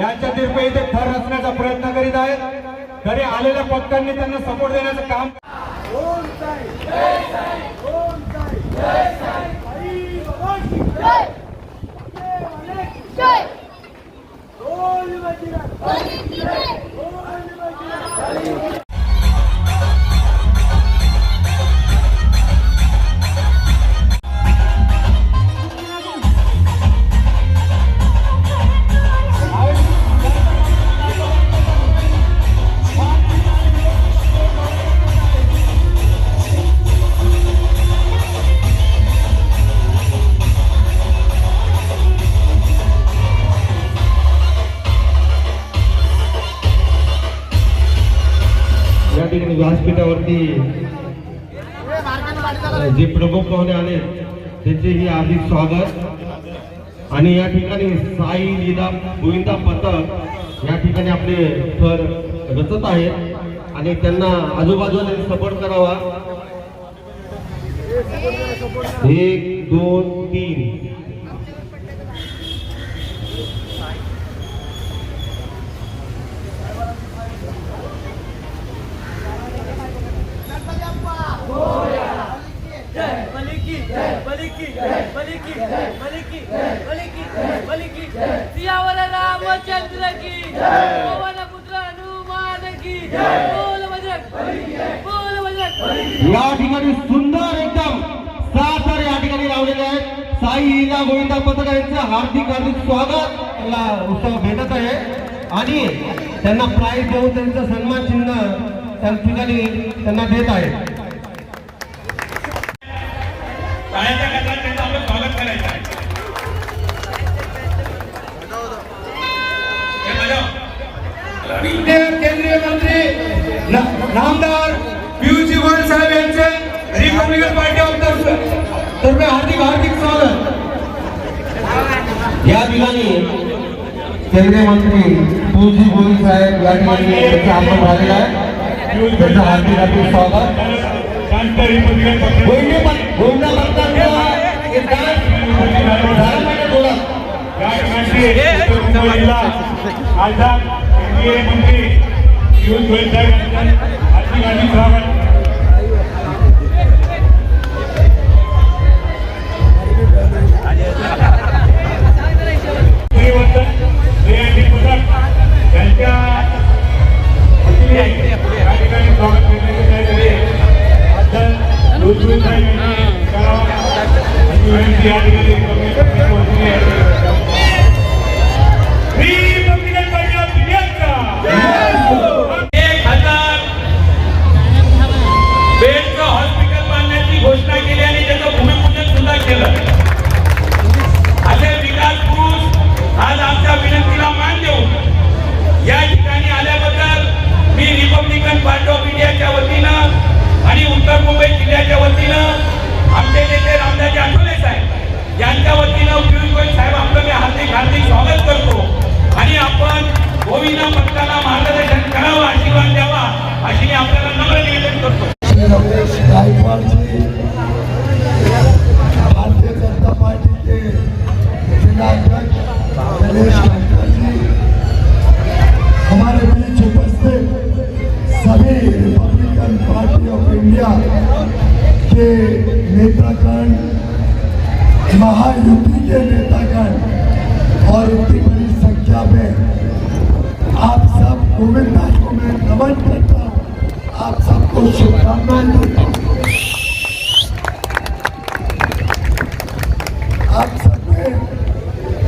यांच्या तिरपे इथे थर रचण्याचा प्रयत्न करीत आहेत। तरी आलेल्या पथकांनी त्यांना सपोर्ट देण्याचं काम व्यासपीठावरती जे प्रमुख पाहुणे आले त्यांचेही हार्दिक स्वागत। आणि या ठिकाणी साई लीला गोविंदा पथक या ठिकाणी आपले थर रचत आहेत आणि त्यांना आजूबाजूने सपोर्ट करावा। 1 2 3 रामचंद्र की पवन पुत्र हनुमान की बोल बजरंग बोल बजरंग। या ठिकाणी सुंदर एकदम 7 थर या ठिकाणी लावलेले आहेत। साई लीला गोविंदा पथक यांचं हार्दिक स्वागत। त्यांना उत्सव भेटत आहे आणि त्यांना प्राइज देऊन त्यांचं सन्मान चिन्ह त्या ठिकाणी त्यांना देत आहे। स्वागत करायचं आहे। केंद्रीय मंत्री नामदार पीयूष गोयल साहेब यांचे रिपब्लिकन पार्टी ऑफ तर्फे हार्दिक स्वागत। या ठिकाणी केंद्रीय मंत्री पीयूष गोयल साहेब या ठिकाणी आगमन झालेलं आहे। त्यांचं हार्दिक स्वागत। केंद्रीय मंत्री पीयूष गोयल साहेब हार्दिक स्वागत। भारतीय जनता पार्टी के जिलाध्यक्ष हमारे बीच उपस्थित सभी रिपब्लिकन पार्टी ऑफ इंडिया के नेतागण, महायुति के नेतागण और इतनी बड़ी संख्या में आप सब गोविंदा को मैं नमन करता हूँ, आप सबको शुभकामनाएं देता हूँ। आप सबने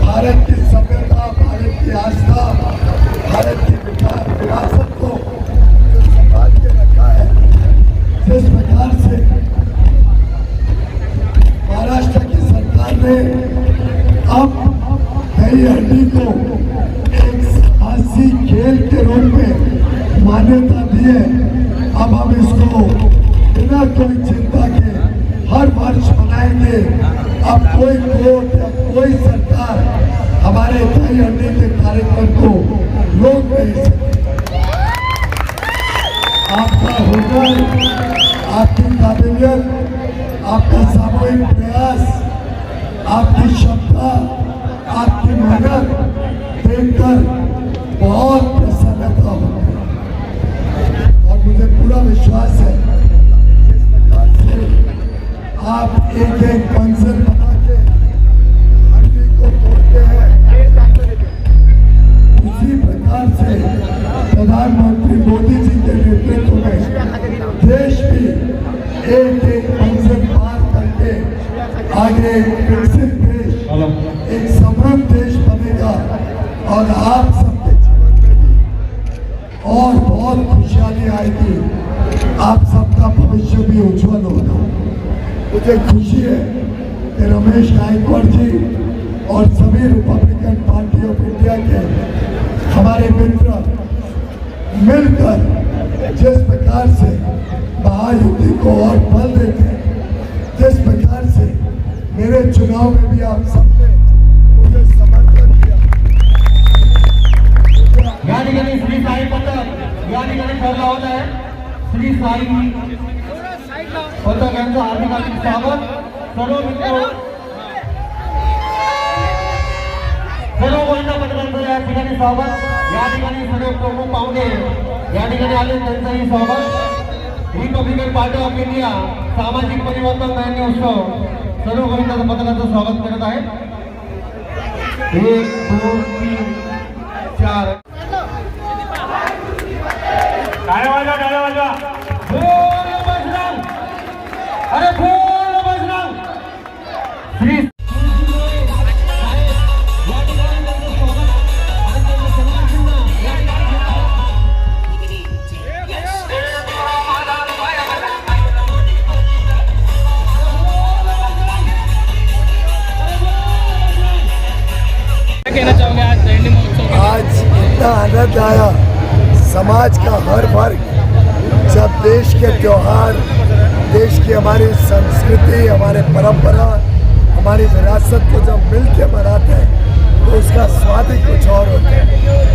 भारत की सभ्यता, भारत की आस्था, भारत की विरासत को संभाल के रखा है। जिस प्रकार से महाराष्ट्र की सरकार ने अब दही हंडी को एक साहसी खेल के रूप में मान्यता दी है। अब हम इसको बिना कोई चिंता के हर वर्ष मनाएंगे। अब कोई कोर्ट या कोई सरकार हमारे दही हंडी के कार्यक्रम को रोक नहीं सकती। आपका हुनर, आपकी काबिलियत, आपका सामूहिक प्रयास, आपकी क्षमता, आपकी मेहनत देखकर विश्वास है जिस प्रकार से आप एक एक मंजिल बना के हड्डी को तोड़ते हैं, उसी प्रकार से प्रधानमंत्री मोदी जी के नेतृत्व में देश भी एक एक मंजिल पार करके आगे एक विकसित देश, एक समृद्ध देश बनेगा और आप सबके जीवन में भी और बहुत खुशहाली आएगी। आप सबका भविष्य भी उज्जवल होगा। मुझे खुशी है कि रमेश गायकवाड़ जी और सभी रिपब्लिकन पार्टी ऑफ इंडिया के हमारे मित्र मिलकर जिस प्रकार से महायुति को और बल देते हैं, जिस प्रकार से मेरे चुनाव में भी आप सबने मुझे समर्थन किया। या ठिकाणी श्री साई पथक या ठिकाणी ठरला होत आहे। श्री साई पथक यांचं हार्दिक स्वागत। सर्व मित्र सर्व गोविंदा पथकांचं या ठिकाणी स्वागत। या ठिकाणी सर्व प्रमुख पाहुणे या ठिकाणी आले त्यांचंही स्वागत। रिपब्लिकन पार्टी ऑफ इंडिया सामाजिक परिवर्तन दहीहंडी उत्सव सर्व गोविंदा पथकाचं स्वागत करत आहे। 1 2 3 4 टाळ्या वाजवा बोल बजरंग, अरे बोल बजरंग। श्री कहना चाहोगे आज दहीहंडी महोत्सव के? आज इतना आनंद आया, समाज का हर वर्ग जब देश के त्योहार, देश की हमारी संस्कृति, हमारे परंपरा, हमारी विरासत को जब मिल के मनाते हैं तो उसका स्वाद ही कुछ और होता है।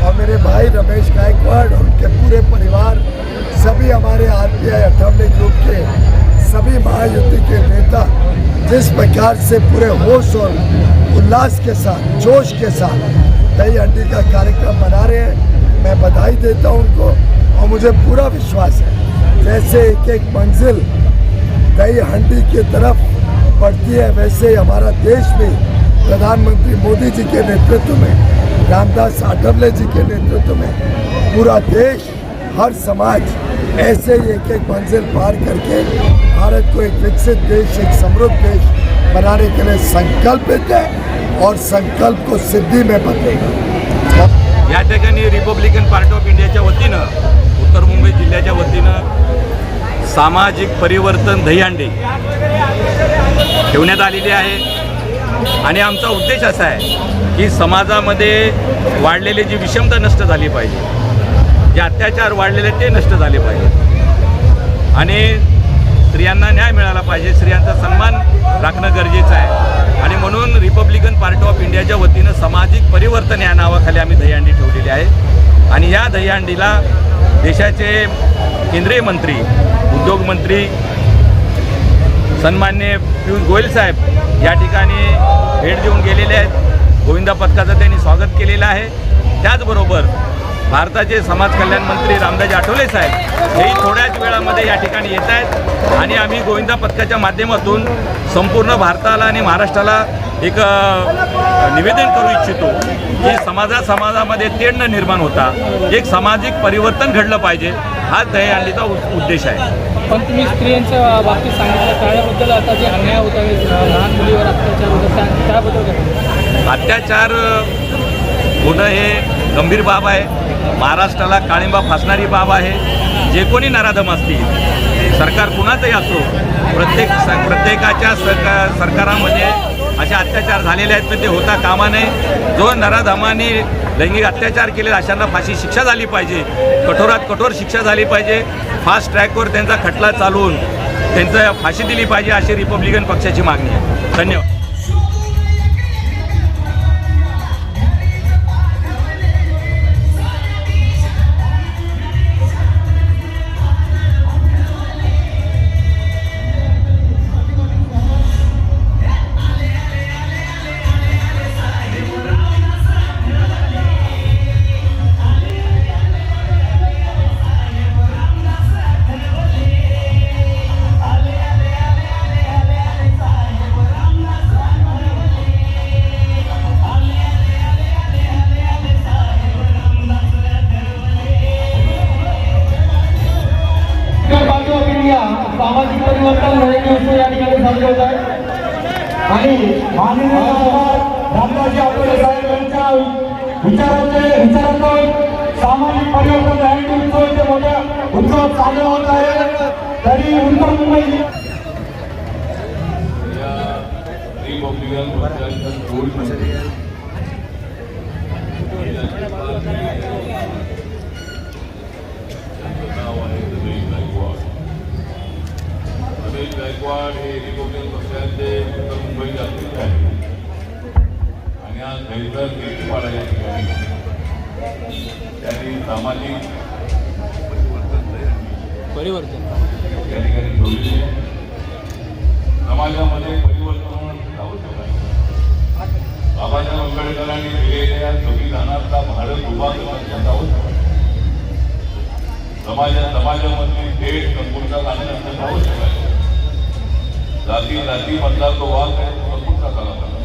और मेरे भाई रमेश गायकवाड़ और उनके पूरे परिवार, सभी हमारे आरपीआई अठवले ग्रुप के सभी महायुति के नेता जिस प्रकार से पूरे होश और उल्लास के साथ, जोश के साथ दही हंडी का कार्यक्रम मना रहे हैं, मैं बधाई देता हूं उनको। और मुझे पूरा विश्वास है जैसे एक एक मंजिल दही हंडी की तरफ बढ़ती है, वैसे ही हमारा देश भी प्रधानमंत्री मोदी जी के नेतृत्व में, रामदास आठवले जी के नेतृत्व में पूरा देश, हर समाज ऐसे ही एक एक मंजिल पार करके भारत को एक विकसित देश, एक समृद्ध देश बनाने के लिए संकल्पित है और संकल्प को सिद्धि में बदलेगा। या ठिकाणी रिपब्लिकन पार्टी ऑफ इंडियाच्या वतीनं, उत्तर मुंबई जिल्ह्याच्या वतीनं सामाजिक परिवर्तन दहीहंडी ठेवण्यात आलेली आहे। आणि आमचा उद्देश असा आहे की समाजामध्ये वाढलेली जी विषमता नष्ट झाली पाहिजे, जे अत्याचार वाढलेले ते नष्ट झाले पाहिजे आणि स्त्रियांना न्याय मिळाला पाहिजे, स्त्रियांचा सन्मान राखणं गरजेचं आहे। आणि म्हणून रिपब्लिकन पार्टी ऑफ इंडियाच्या वतीनं सामाजिक परिवर्तन या नावाखाली आम्ही दहीहंडी ठेवलेली आहे। आणि या दहीहंडीला देशाचे केंद्रीय मंत्री, उद्योगमंत्री सन्माननीय पियुष गोयल साहेब या ठिकाणी भेट देऊन गेलेले आहेत। गोविंदा पथकाचं त्यांनी स्वागत केलेलं आहे। त्याचबरोबर भारताचे समाज कल्याण मंत्री रामदास आठवले साहेब हेही थोड्याच वेळामध्ये या ठिकाणी येत आहेत आणि आम्ही गोविंदा पथकाच्या माध्यमातून संपूर्ण भारताला आणि महाराष्ट्राला एक निवेदन करू इच्छितो की समाजामध्ये तेढ न निर्माण होता एक सामाजिक परिवर्तन घडलं पाहिजे, हा दहीहंडीचा उद्देश आहे। पण तुम्ही स्त्रियांच्या बाबतीत सांगितलं त्याबद्दल आता जे अन्याय होत आहे, लहान मुलीवर अत्याचार होत आहे, त्याबद्दल अत्याचार होणं हे गंभीर बाब आहे, महाराष्ट्राला काळिंबा फासणारी बाब आहे। जे कोणी नराधम असतील, सरकार कुणाचंही असो, प्रत्येकाच्या सरकारामध्ये असे अत्याचार झालेले आहेत, तर ते होता कामा नये। जो नराधमाने लैंगिक अत्याचार केले अशांना फाशी शिक्षा झाली पाहिजे, कठोरात कठोर शिक्षा झाली पाहिजे। फास्ट ट्रॅकवर त्यांचा खटला चालवून त्यांचं फाशी दिली पाहिजे, अशी रिपब्लिकन पक्षाची मागणी आहे। धन्यवाद। चालले होत आहे आणि माननीय रामदासजी आठवले साहेब यांच्या विचारातून सामाजिक परिवर्तन हँडी उत्सव मोठ्या उत्सव चालू होत आहे. तरी उत्तर मुंबई रिपब्लिकन पक्षाच्या जोडीमध्ये नाव आहे रमेश गायकवाड. रमेश गायकवाड हे रिपब्लिकन पक्षाचे उत्तर मुंबईचे अध्यक्ष आहेत आणि आज दहिसर केशपाडा या ठिकाणी त्यांनी सामाजिक परिवर्तन या ठिकाणी ठेवलेली आहे. समाजामध्ये परिवर्तन होणं आवश्यक आहे. बाबासाहेब आंबेडकरांनी दिलेल्या संविधानातला भारत उभा करण्यात आवश्यक आहे. समाजामधली थेट संकुलात आणण्यात आवश्यक आहे. जातीमधला जो वाद आहे तो संकुलात आला पाहिजे.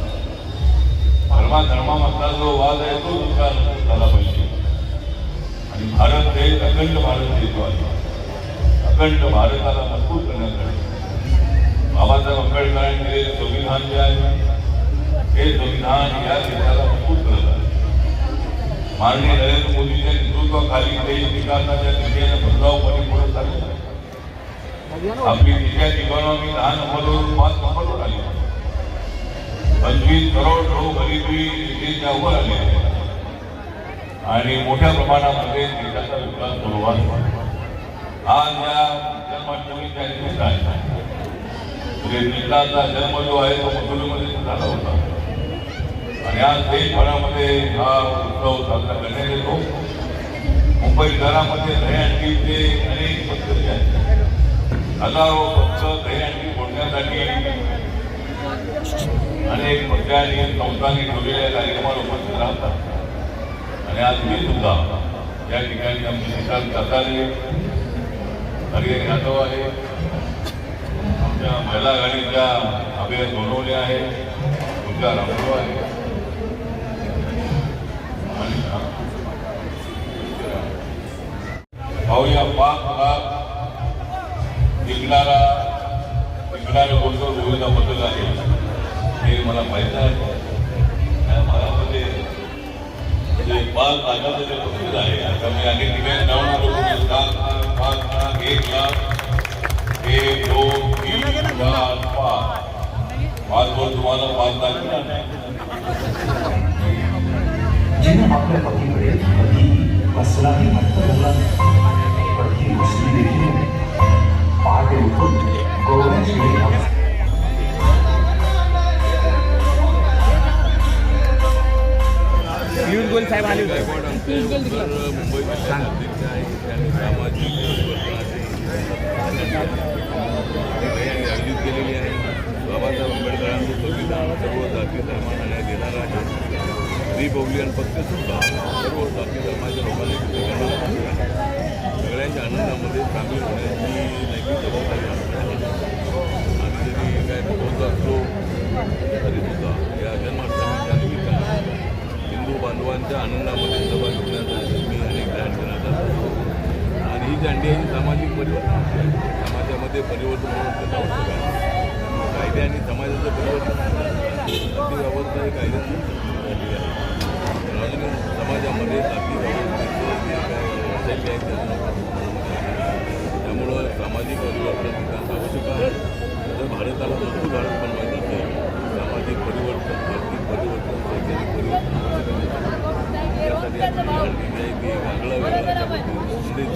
धर्मामधला जो वाद आहे तो संकुलात झाला पाहिजे. आणि भारत देश अखंड भारत देश आहे. अखंड भारताला मजबूत करण्यासाठी बाबासाहेब आंबेडकरांनी दिलेले संविधान जे आहे हे संविधान या देशाला मजबूत करत आहे. माननीय नरेंद्र मोदींच्या नेतृत्वाखाली देश विकासाच्या दिशेने बदलावपणे पुढे चालले आहे. आपली देशाची इकॉनॉमी 10 नंबरवरून 5 नंबरवर आली आहे. 25 करोड लोक गरिबी देशाच्या वर आले आहेत आणि मोठ्या प्रमाणामध्ये देशाचा विकास सुरू आहे. आज या जन्माष्टमीच्या निमित्ताने कृष्णाचा जन्म जो आहे तो मथुरेमध्ये झाला होता आणि आज देशभरामध्ये हा उत्सव साजरा करण्यात येतो. मुंबई शहरामध्ये दहीहंडीचे अनेक पद्धती आहेत. हजारो भक्त दहीहंडी फोडण्यासाठी अनेक पक्षांनी संस्थांनी ठेवलेल्या कार्यक्रमाला उपस्थित राहतात आणि आज मी सुद्धा या ठिकाणी आमचे निकाल सातारे हरिहर यादव आहे, आमच्या महिला आघाडीच्या अभय सोनवणे आहे, तुमच्या रामदेव आहे आणि पाहूया 5 लाख जिंकणारे कोणतं गोविंदा पथक आहे हे मला माहीत आहे. महाराष्ट्रामध्ये 5 लाखाचं जे पथक आहे आता मी अनेक ठिकाणी जाऊन आलो. 7 लाख, 5 लाख, 1 लाख, 1, 2, 3, 4, 5 वर तुम्हाला 5 लाख मिळाले. जिने आपल्या पतीकडे कधी कसलाही हट्ट धरला कधी मुस्लिम देखील पहाटे उठून गौऱ्याची पियुष गोयल साहेब आले होते. मुंबईचे अध्यक्ष आहे त्यांनी सामाजिक आयोजित केलेली आहे. बाबासाहेब आंबेडकरांचं संविधान सर्व जाती धर्मांना न्याय देणारं आहे. रिपब्लिकन पक्षसुद्धा सर्व जाती धर्माच्या लोकांना सगळ्यांच्या आनंदामध्ये सामील होण्याची नैतिक जबाबदारी आहे. आम्ही जरी काय होत असलो तरीसुद्धा या जन्माष्टमीच्या निमित्तानं हिंदू बांधवांच्या आनंदामध्ये सहभागी होण्यासाठी मी अनेक दांडी करत असतो आणि ही दांडी आहे सामाजिक परिवर्तन. समाजामध्ये परिवर्तन होणं आवश्यक आहे. कायदे आणि समाजाचं परिवर्तन जाती व्यवस्था ही कायद्याची झाली आहे. अजून समाजामध्ये जाती व्यवस्थेचं जे काय शैली आहे त्यामुळं सामाजिक परिवर्तन विकास आवश्यक आहे. जर भारताला मजबूत भारत बनवायचं असेल सामाजिक परिवर्तन, आर्थिक परिवर्तन, शैक्षणिक परिवर्तन आवश्यक आहे. त्यासाठी आपण जी आहे ती आगळा वेगळा संदेश